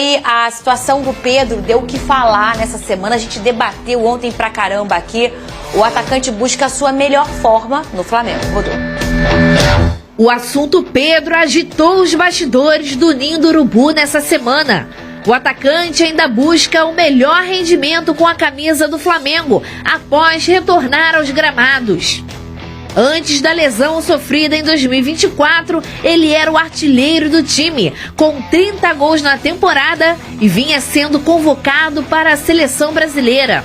E a situação do Pedro deu o que falar nessa semana, a gente debateu ontem pra caramba aqui. O atacante busca a sua melhor forma no Flamengo. Rodou. O assunto Pedro agitou os bastidores do Ninho do Urubu nessa semana. O atacante ainda busca o melhor rendimento com a camisa do Flamengo após retornar aos gramados. Antes da lesão sofrida em 2024, ele era o artilheiro do time, com 30 gols na temporada e vinha sendo convocado para a seleção brasileira.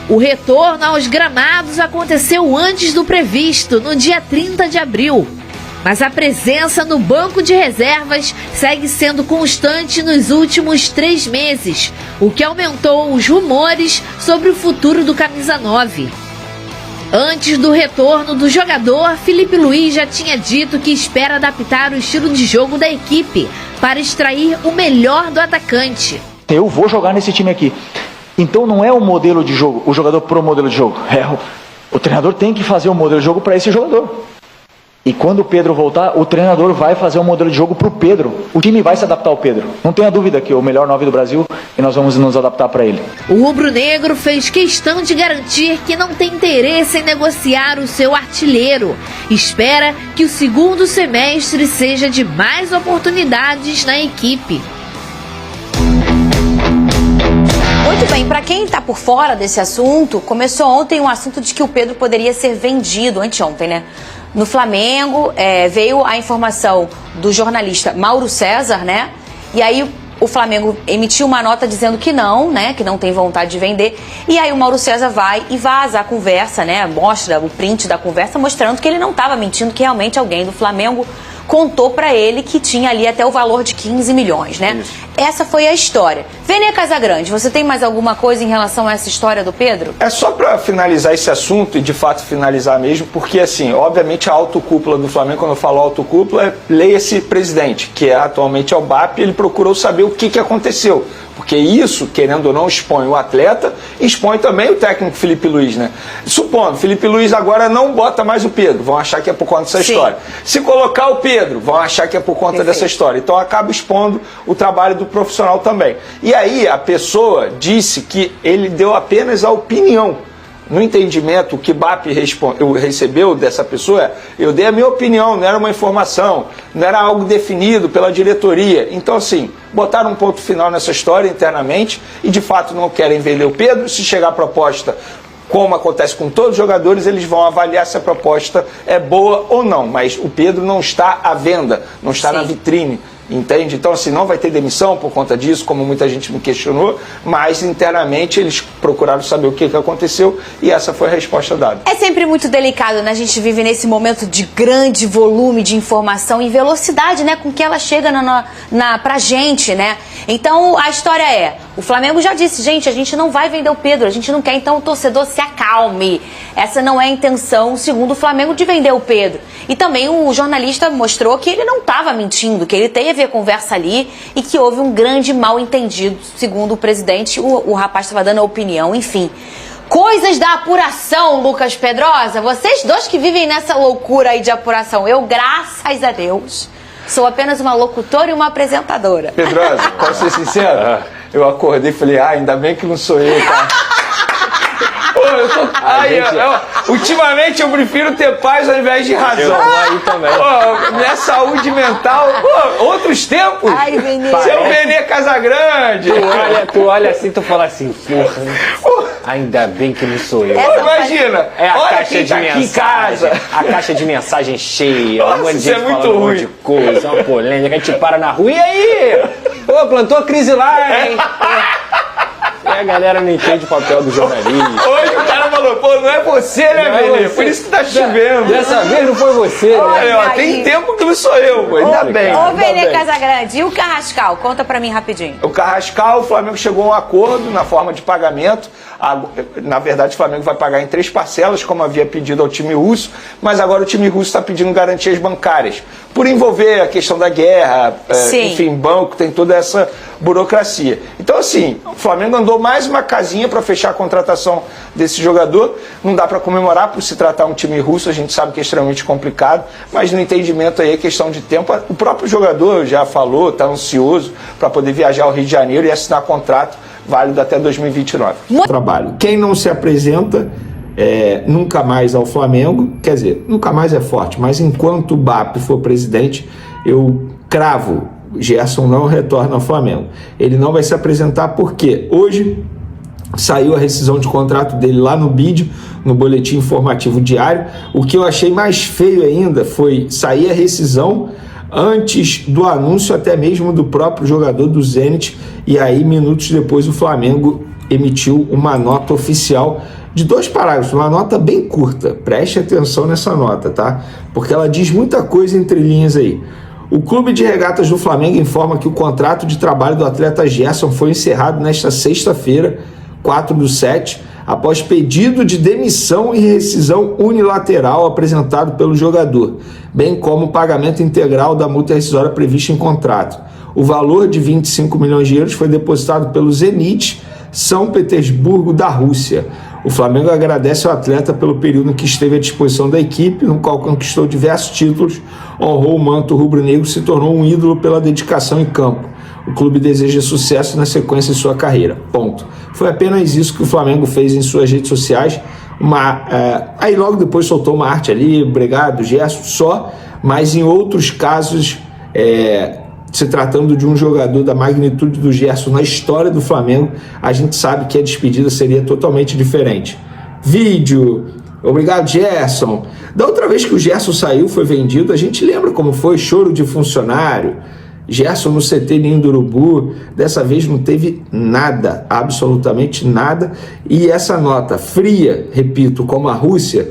O retorno aos gramados aconteceu antes do previsto, no dia 30 de abril. Mas a presença no banco de reservas segue sendo constante nos últimos 3 meses, o que aumentou os rumores sobre o futuro do camisa 9. Antes do retorno do jogador, Felipe Luiz já tinha dito que espera adaptar o estilo de jogo da equipe para extrair o melhor do atacante. Eu vou jogar nesse time aqui. Então não é o modelo de jogo, o jogador pro modelo de jogo. O treinador tem que fazer um modelo de jogo para esse jogador. E quando o Pedro voltar, o treinador vai fazer um modelo de jogo pro Pedro. O time vai se adaptar ao Pedro. Não tenha dúvida que é o melhor 9 do Brasil e nós vamos nos adaptar para ele. O rubro-negro fez questão de garantir que não tem interesse em negociar o seu artilheiro. Espera que o segundo semestre seja de mais oportunidades na equipe. Muito bem, para quem está por fora desse assunto, começou ontem um assunto de que o Pedro poderia ser vendido, anteontem, né? No Flamengo, veio a informação do jornalista Mauro César, né? E aí o Flamengo emitiu uma nota dizendo que não, né? Que não tem vontade de vender. E aí o Mauro César vai e vaza a conversa, né? Mostra o print da conversa, mostrando que ele não estava mentindo, que realmente alguém do Flamengo contou pra ele que tinha ali até o valor de 15 milhões, né? Isso. Essa foi a história. Vênia Casagrande, você tem mais alguma coisa em relação a essa história do Pedro? É só pra finalizar esse assunto, e de fato finalizar mesmo, porque assim, obviamente a autocúpula do Flamengo, quando eu falo autocúpula, leia-se presidente, que atualmente é o BAP, ele procurou saber o que aconteceu. Porque isso, querendo ou não, expõe o atleta, expõe também o técnico Felipe Luiz, né? Supondo, Felipe Luiz agora não bota mais o Pedro, vão achar que é por conta dessa história. Se colocar o Pedro, vão achar que é por conta dessa história. Então acaba expondo o trabalho do profissional também. E aí a pessoa disse que ele deu apenas a opinião. No entendimento, o que BAP recebeu dessa pessoa, eu dei a minha opinião, não era uma informação, não era algo definido pela diretoria. Então, assim, botaram um ponto final nessa história internamente e, de fato, não querem vender o Pedro. Se chegar a proposta, como acontece com todos os jogadores, eles vão avaliar se a proposta é boa ou não. Mas o Pedro não está à venda, não está na vitrine. Entende? Então, assim, não vai ter demissão por conta disso, como muita gente me questionou, mas internamente eles procuraram saber o que aconteceu e essa foi a resposta dada. É sempre muito delicado, né? A gente vive nesse momento de grande volume de informação e velocidade, né? Com que ela chega pra gente, né? Então, a história é, o Flamengo já disse, gente, a gente não vai vender o Pedro, a gente não quer, então o torcedor se acalme. Essa não é a intenção, segundo o Flamengo, de vender o Pedro. E também o jornalista mostrou que ele não estava mentindo, que ele teve a conversa ali e que houve um grande mal-entendido, segundo o presidente, o rapaz estava dando a opinião, enfim. Coisas da apuração, Lucas Pedrosa, vocês dois que vivem nessa loucura aí de apuração, eu, graças a Deus, sou apenas uma locutora e uma apresentadora. Pedrosa, posso ser sincero? Eu acordei e falei, ainda bem que não sou eu, tá? Ultimamente eu prefiro ter paz ao invés de razão. Eu tô aí também. Minha saúde mental, outros tempos. Ai, Vênia. Seu Vênia Casagrande. Tu olha assim, tu fala assim, porra, ainda bem que não sou eu. Imagina, É a olha caixa quem de tá aqui em mensagem. casa. A caixa de mensagem cheia. Nossa, Um monte de isso é gente muito falando um monte ruim. de coisa, uma polêmica. A gente para na rua, e aí? Plantou a crise lá, hein? E a galera não entende o papel do jornalista. Hoje o cara falou, pô, não é você, né, Vênia? Por isso que tá chovendo. Dessa vez não foi você, né? Olha, ó, tem tempo que não sou eu, pô. Ainda bem. Ô, ainda Vênia bem. Casagrande, e o Carrascal? Conta pra mim rapidinho. O Carrascal, o Flamengo chegou a um acordo na forma de pagamento. Na verdade, o Flamengo vai pagar em 3 parcelas, como havia pedido ao time russo, mas agora o time russo está pedindo garantias bancárias. Por envolver a questão da guerra, enfim, banco, tem toda essa burocracia. Então, assim, o Flamengo andou mais uma casinha para fechar a contratação desse jogador. Não dá para comemorar por se tratar um time russo, a gente sabe que é extremamente complicado, mas no entendimento aí é questão de tempo. O próprio jogador já falou, está ansioso para poder viajar ao Rio de Janeiro e assinar contrato válido até 2029. Trabalho. Quem não se apresenta nunca mais ao Flamengo, quer dizer, nunca mais é forte, mas enquanto o BAP for presidente, eu cravo, Gerson não retorna ao Flamengo. Ele não vai se apresentar porque hoje saiu a rescisão de contrato dele lá no BID, no Boletim Informativo Diário. O que eu achei mais feio ainda foi sair a rescisão antes do anúncio até mesmo do próprio jogador do Zenit, e aí minutos depois o Flamengo emitiu uma nota oficial de 2 parágrafos, uma nota bem curta. Preste atenção nessa nota, tá? Porque ela diz muita coisa entre linhas aí. O Clube de Regatas do Flamengo informa que o contrato de trabalho do atleta Gerson foi encerrado nesta sexta-feira, 4/7, após pedido de demissão e rescisão unilateral apresentado pelo jogador, bem como o pagamento integral da multa rescisória prevista em contrato. O valor de 25 milhões de euros foi depositado pelo Zenit São Petersburgo da Rússia. O Flamengo agradece ao atleta pelo período em que esteve à disposição da equipe, no qual conquistou diversos títulos, honrou o manto rubro-negro e se tornou um ídolo pela dedicação em campo. O clube deseja sucesso na sequência de sua carreira. Ponto. Foi apenas isso que o Flamengo fez em suas redes sociais. Aí logo depois soltou uma arte ali, obrigado, Gerson, só, mas em outros casos, se tratando de um jogador da magnitude do Gerson na história do Flamengo, a gente sabe que a despedida seria totalmente diferente. Vídeo, obrigado, Gerson. Da outra vez que o Gerson saiu, foi vendido, a gente lembra como foi, choro de funcionário, Gerson no CT Ninho do Urubu. Dessa vez não teve nada, absolutamente nada, e essa nota fria, repito, como a Rússia,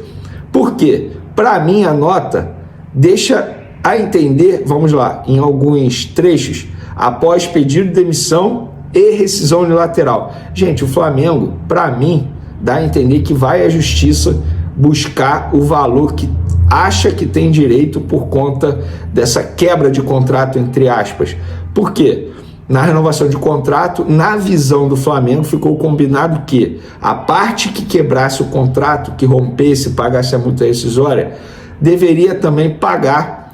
por quê? Para mim a nota deixa a entender, vamos lá, em alguns trechos, após pedido de demissão e rescisão unilateral. Gente, o Flamengo, para mim, dá a entender que vai à justiça buscar o valor que acha que tem direito por conta dessa quebra de contrato, entre aspas. Por quê? Na renovação de contrato, na visão do Flamengo, ficou combinado que a parte que quebrasse o contrato, que rompesse, pagasse a multa rescisória, deveria também pagar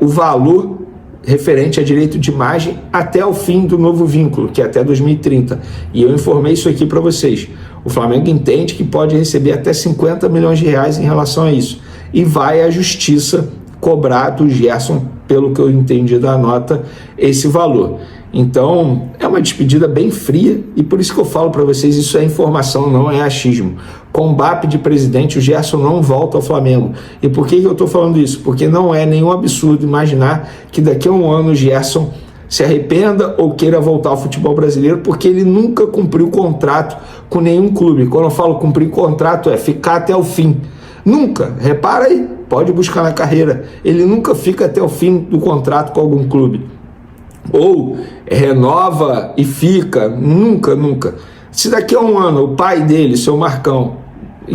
o valor referente a direito de imagem até o fim do novo vínculo, que é até 2030. E eu informei isso aqui para vocês. O Flamengo entende que pode receber até 50 milhões de reais em relação a isso. E vai à justiça cobrar do Gerson, pelo que eu entendi da nota, esse valor. Então, é uma despedida bem fria, e por isso que eu falo para vocês, isso é informação, não é achismo. Com o BAP de presidente, o Gerson não volta ao Flamengo. E por que eu estou falando isso? Porque não é nenhum absurdo imaginar que daqui a um ano o Gerson se arrependa ou queira voltar ao futebol brasileiro, porque ele nunca cumpriu contrato com nenhum clube. Quando eu falo cumprir contrato, é ficar até o fim. Nunca, repara aí, pode buscar na carreira, ele nunca fica até o fim do contrato com algum clube. Ou renova e fica, nunca. Se daqui a um ano o pai dele, seu Marcão,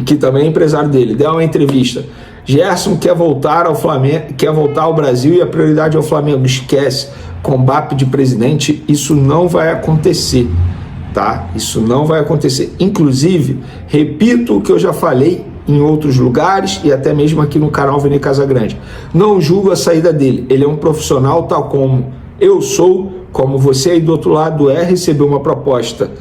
que também é empresário dele, der uma entrevista, Gerson quer voltar ao Flamengo, quer voltar ao Brasil e a prioridade é o Flamengo, esquece, com BAP de presidente, isso não vai acontecer, tá? Isso não vai acontecer. Inclusive, repito o que eu já falei em outros lugares e até mesmo aqui no canal Vene Casagrande. Não julgo a saída dele, ele é um profissional tal como eu sou, como você aí do outro lado recebeu uma proposta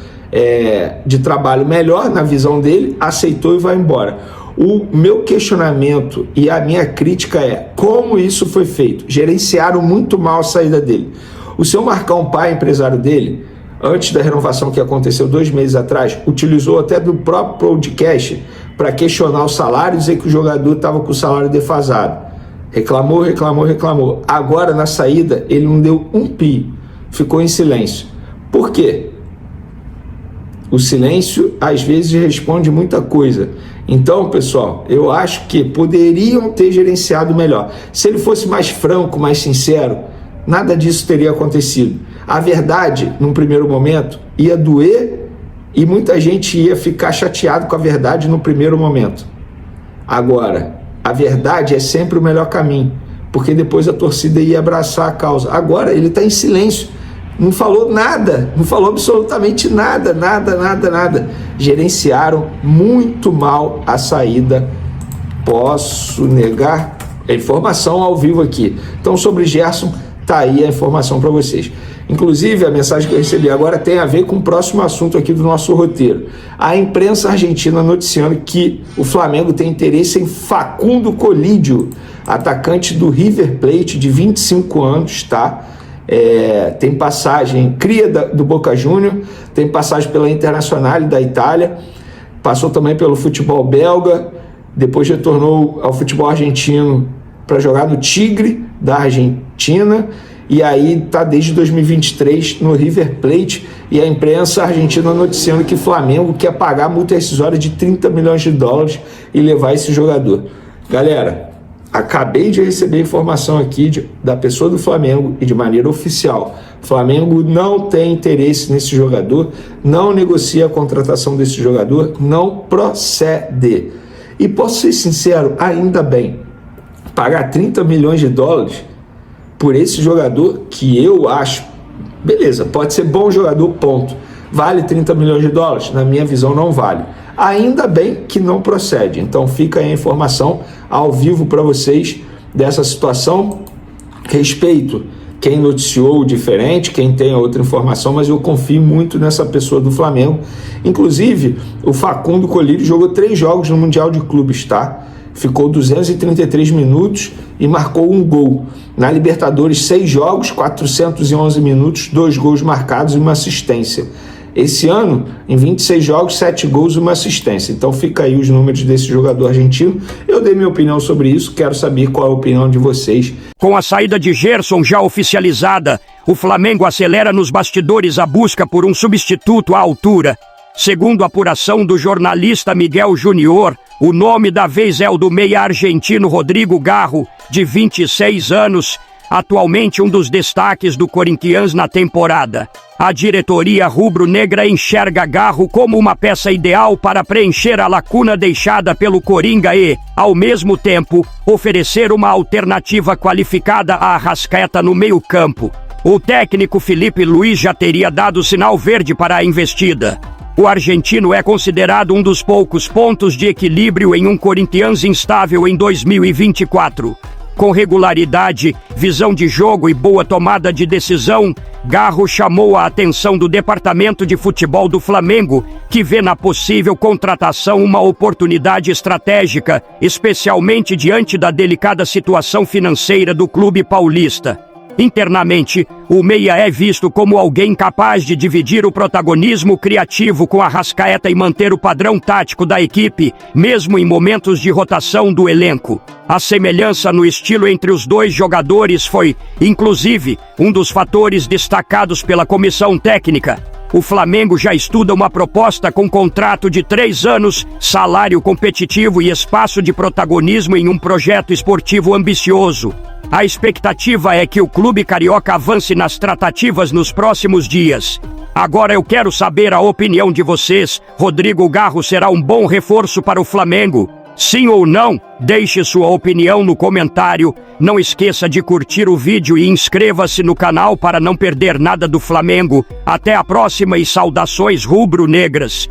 de trabalho melhor na visão dele, aceitou e vai embora. O meu questionamento e a minha crítica é como isso foi feito. Gerenciaram muito mal a saída dele. O seu Marcão, pai, empresário dele, antes da renovação que aconteceu 2 meses atrás, utilizou até do próprio podcast para questionar o salário e dizer que o jogador estava com o salário defasado. Reclamou. Agora, na saída, ele não deu um pi, ficou em silêncio. Por quê? O silêncio, às vezes, responde muita coisa. Então, pessoal, eu acho que poderiam ter gerenciado melhor. Se ele fosse mais franco, mais sincero, nada disso teria acontecido. A verdade, num primeiro momento, ia doer e muita gente ia ficar chateado com a verdade no primeiro momento. Agora, a verdade é sempre o melhor caminho, porque depois a torcida ia abraçar a causa. Agora ele está em silêncio, Não falou nada, não falou absolutamente nada. Gerenciaram muito mal a saída. Posso negar? A informação ao vivo aqui. Então, sobre Gerson, tá aí a informação para vocês. Inclusive, a mensagem que eu recebi agora tem a ver com o próximo assunto aqui do nosso roteiro. A imprensa argentina noticiando que o Flamengo tem interesse em Facundo Colídio, atacante do River Plate, de 25 anos, tá? Tem passagem, cria do Boca Júnior, tem passagem pela Internacional da Itália, passou também pelo futebol belga, depois retornou ao futebol argentino para jogar no Tigre da Argentina, e aí está desde 2023 no River Plate, e a imprensa argentina noticiando que o Flamengo quer pagar multa rescisória de 30 milhões de dólares e levar esse jogador. Galera, acabei de receber informação aqui da pessoa do Flamengo e de maneira oficial. O Flamengo não tem interesse nesse jogador, não negocia a contratação desse jogador, não procede. E posso ser sincero, ainda bem, pagar 30 milhões de dólares por esse jogador que eu acho, beleza, pode ser bom jogador, ponto. Vale 30 milhões de dólares? Na minha visão, não vale. Ainda bem que não procede. Então fica aí a informação ao vivo para vocês dessa situação. Respeito quem noticiou diferente, quem tem outra informação, mas eu confio muito nessa pessoa do Flamengo. Inclusive, o Facundo Colírio jogou 3 jogos no Mundial de Clubes, tá? Ficou 233 minutos e marcou 1 gol. Na Libertadores, 6 jogos, 411 minutos, 2 gols marcados e 1 assistência. Esse ano, em 26 jogos, 7 gols e 1 assistência. Então fica aí os números desse jogador argentino. Eu dei minha opinião sobre isso, quero saber qual é a opinião de vocês. Com a saída de Gerson já oficializada, o Flamengo acelera nos bastidores a busca por um substituto à altura. Segundo a apuração do jornalista Miguel Júnior, o nome da vez é o do meia argentino Rodrigo Garro, de 26 anos, atualmente um dos destaques do Corinthians na temporada. A diretoria rubro-negra enxerga Garro como uma peça ideal para preencher a lacuna deixada pelo Coringa e, ao mesmo tempo, oferecer uma alternativa qualificada a Arrascaeta no meio-campo. O técnico Felipe Luiz já teria dado sinal verde para a investida. O argentino é considerado um dos poucos pontos de equilíbrio em um Corinthians instável em 2024. Com regularidade, visão de jogo e boa tomada de decisão, Garro chamou a atenção do departamento de futebol do Flamengo, que vê na possível contratação uma oportunidade estratégica, especialmente diante da delicada situação financeira do clube paulista. Internamente, o meia é visto como alguém capaz de dividir o protagonismo criativo com Arrascaeta e manter o padrão tático da equipe, mesmo em momentos de rotação do elenco. A semelhança no estilo entre os dois jogadores foi, inclusive, um dos fatores destacados pela comissão técnica. O Flamengo já estuda uma proposta com contrato de 3 anos, salário competitivo e espaço de protagonismo em um projeto esportivo ambicioso. A expectativa é que o clube carioca avance nas tratativas nos próximos dias. Agora eu quero saber a opinião de vocês. Rodrigo Garro será um bom reforço para o Flamengo? Sim ou não? Deixe sua opinião no comentário. Não esqueça de curtir o vídeo e inscreva-se no canal para não perder nada do Flamengo. Até a próxima e saudações rubro-negras.